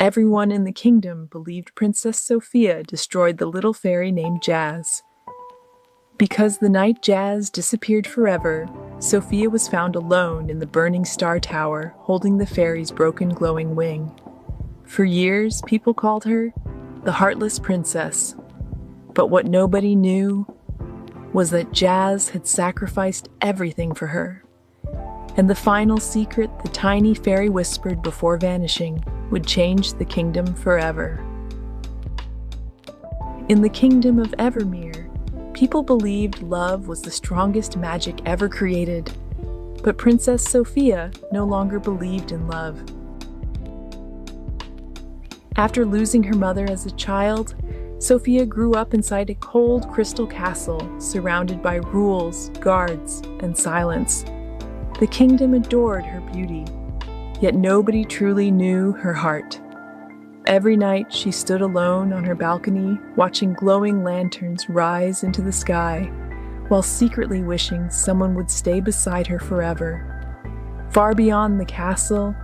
Everyone in the kingdom believed Princess Sophia destroyed the little fairy named Jazz. Because the night Jazz disappeared forever, Sophia was found alone in the burning star tower, holding the fairy's broken glowing wing. For years, people called her the Heartless Princess. But what nobody knew was that Jazz had sacrificed everything for her. And the final secret the tiny fairy whispered before vanishing would change the kingdom forever. In the kingdom of Evermere, people believed love was the strongest magic ever created, but Princess Sophia no longer believed in love. After losing her mother as a child, Sophia grew up inside a cold crystal castle surrounded by rules, guards, and silence. The kingdom adored her beauty, yet nobody truly knew her heart. Every night she stood alone on her balcony, watching glowing lanterns rise into the sky, while secretly wishing someone would stay beside her forever. Far beyond the castle,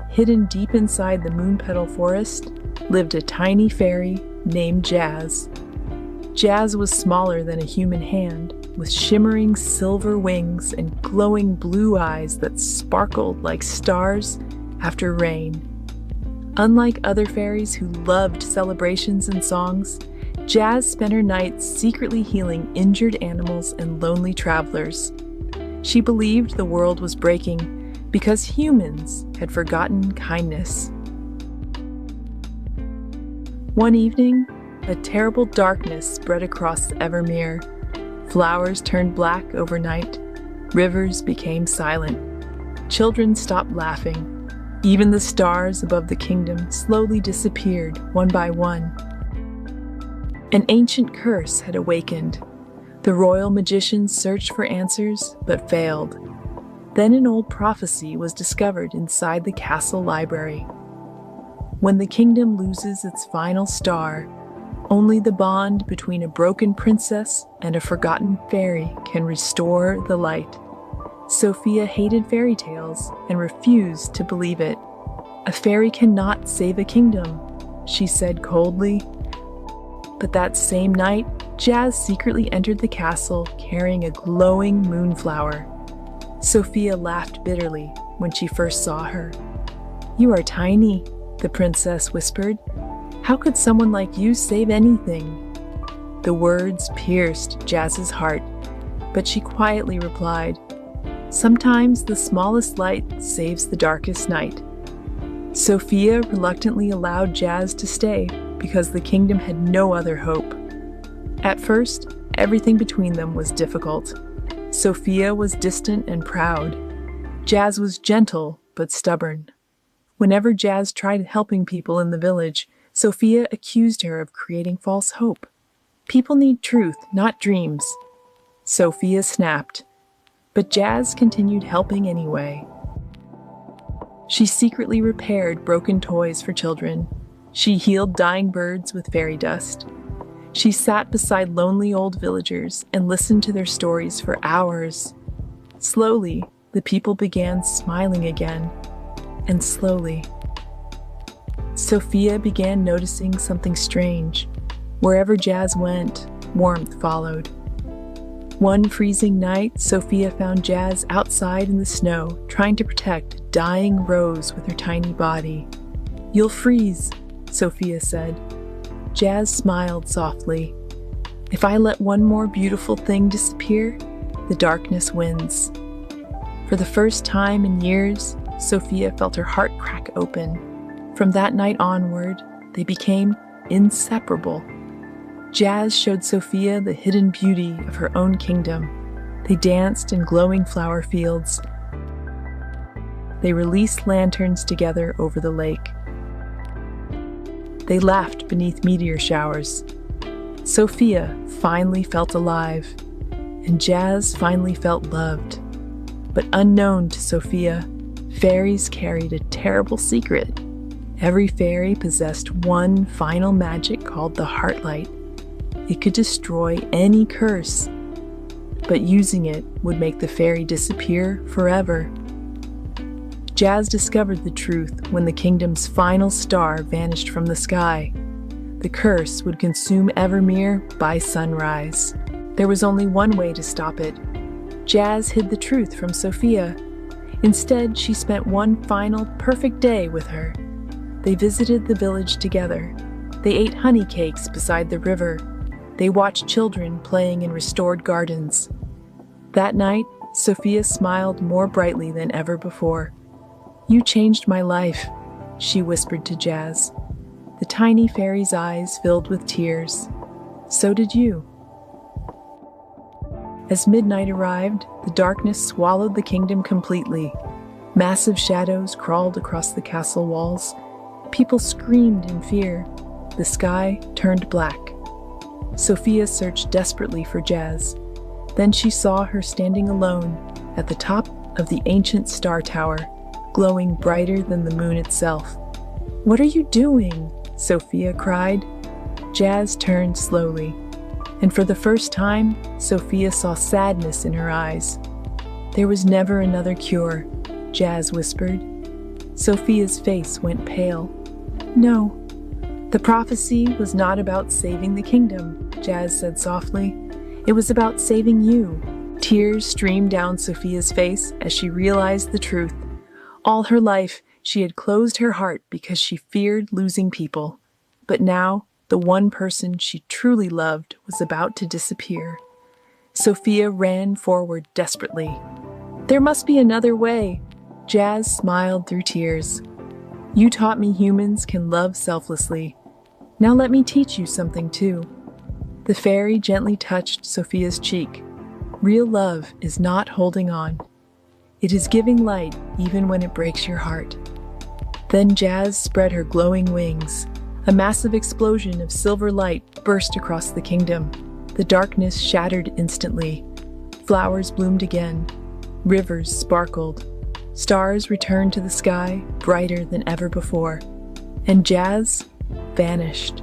hidden deep inside the moon-petal forest, lived a tiny fairy named Jazz. Jazz was smaller than a human hand, with shimmering silver wings and glowing blue eyes that sparkled like stars after rain. Unlike other fairies who loved celebrations and songs, Jazz spent her nights secretly healing injured animals and lonely travelers. She believed the world was breaking because humans had forgotten kindness. One evening, a terrible darkness spread across the Evermere. Flowers turned black overnight. Rivers became silent. Children stopped laughing. Even the stars above the kingdom slowly disappeared one by one. An ancient curse had awakened. The royal magicians searched for answers, but failed. Then an old prophecy was discovered inside the castle library. When the kingdom loses its final star, only the bond between a broken princess and a forgotten fairy can restore the light. Sophia hated fairy tales and refused to believe it. A fairy cannot save a kingdom, she said coldly. But that same night, Jazz secretly entered the castle carrying a glowing moonflower. Sophia laughed bitterly when she first saw her. "You are tiny," the princess whispered. "How could someone like you save anything?" The words pierced Jazz's heart, but she quietly replied, "Sometimes the smallest light saves the darkest night." Sophia reluctantly allowed Jazz to stay because the kingdom had no other hope. At first, everything between them was difficult. Sophia was distant and proud. Jazz was gentle but stubborn. Whenever Jazz tried helping people in the village, Sophia accused her of creating false hope. "People need truth, not dreams." Sophia snapped, but Jazz continued helping anyway. She secretly repaired broken toys for children. She healed dying birds with fairy dust. She sat beside lonely old villagers and listened to their stories for hours. Slowly, the people began smiling again, and slowly, Sophia began noticing something strange. Wherever Jazz went, warmth followed. One freezing night, Sophia found Jazz outside in the snow, trying to protect a dying rose with her tiny body. "You'll freeze," Sophia said. Jazz smiled softly. "If I let one more beautiful thing disappear, the darkness wins." For the first time in years, Sophia felt her heart crack open. From that night onward, they became inseparable. Jazz showed Sophia the hidden beauty of her own kingdom. They danced in glowing flower fields. They released lanterns together over the lake. They laughed beneath meteor showers. Sophia finally felt alive, and Jazz finally felt loved. But unknown to Sophia, fairies carried a terrible secret. Every fairy possessed one final magic called the Heartlight. It could destroy any curse, but using it would make the fairy disappear forever. Jazz discovered the truth when the kingdom's final star vanished from the sky. The curse would consume Evermere by sunrise. There was only one way to stop it. Jazz hid the truth from Sophia. Instead, she spent one final, perfect day with her. They visited the village together. They ate honey cakes beside the river. They watched children playing in restored gardens. That night, Sophia smiled more brightly than ever before. "You changed my life," she whispered to Jazz. The tiny fairy's eyes filled with tears. So did you. As midnight arrived, the darkness swallowed the kingdom completely. Massive shadows crawled across the castle walls. People screamed in fear. The sky turned black. Sophia searched desperately for Jazz. Then she saw her standing alone at the top of the ancient star tower, glowing brighter than the moon itself. "What are you doing?" Sophia cried. Jazz turned slowly, and for the first time, Sophia saw sadness in her eyes. "There was never another cure," Jazz whispered. Sophia's face went pale. "No, the prophecy was not about saving the kingdom," Jazz said softly. "It was about saving you." Tears streamed down Sophia's face as she realized the truth. All her life, she had closed her heart because she feared losing people. But now, the one person she truly loved was about to disappear. Sophia ran forward desperately. "There must be another way." Jazz smiled through tears. "You taught me humans can love selflessly. Now let me teach you something too." The fairy gently touched Sophia's cheek. Real love is not holding on. It is giving light even when it breaks your heart. Then Jazz spread her glowing wings. A massive explosion of silver light burst across the kingdom. The darkness shattered instantly. Flowers bloomed again. Rivers sparkled. Stars returned to the sky, brighter than ever before. And Jazz vanished.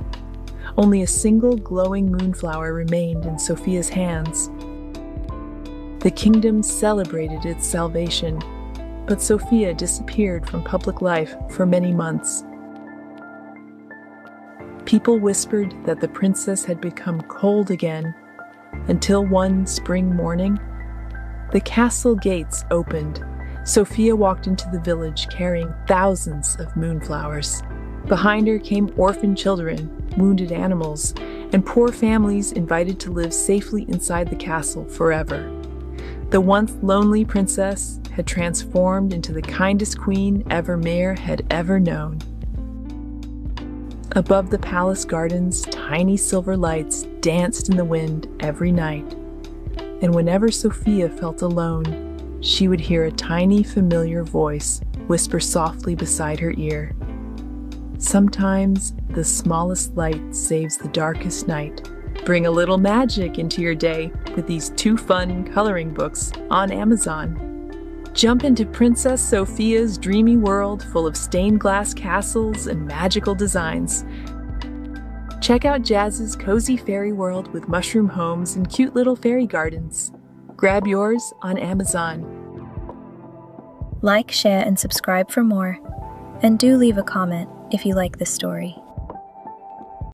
Only a single glowing moonflower remained in Sophia's hands. The kingdom celebrated its salvation, but Sophia disappeared from public life for many months. People whispered that the princess had become cold again, until one spring morning, the castle gates opened. Sophia walked into the village carrying thousands of moonflowers. Behind her came orphan children, wounded animals, and poor families invited to live safely inside the castle forever. The once lonely princess had transformed into the kindest queen Evermere had ever known. Above the palace gardens, tiny silver lights danced in the wind every night. And whenever Sophia felt alone, she would hear a tiny familiar voice whisper softly beside her ear. Sometimes the smallest light saves the darkest night. Bring a little magic into your day with these 2 fun coloring books on Amazon. Jump into Princess Sophia's dreamy world full of stained glass castles and magical designs. Check out Jazz's cozy fairy world with mushroom homes and cute little fairy gardens. Grab yours on Amazon. Like, share, and subscribe for more. And do leave a comment if you like this story.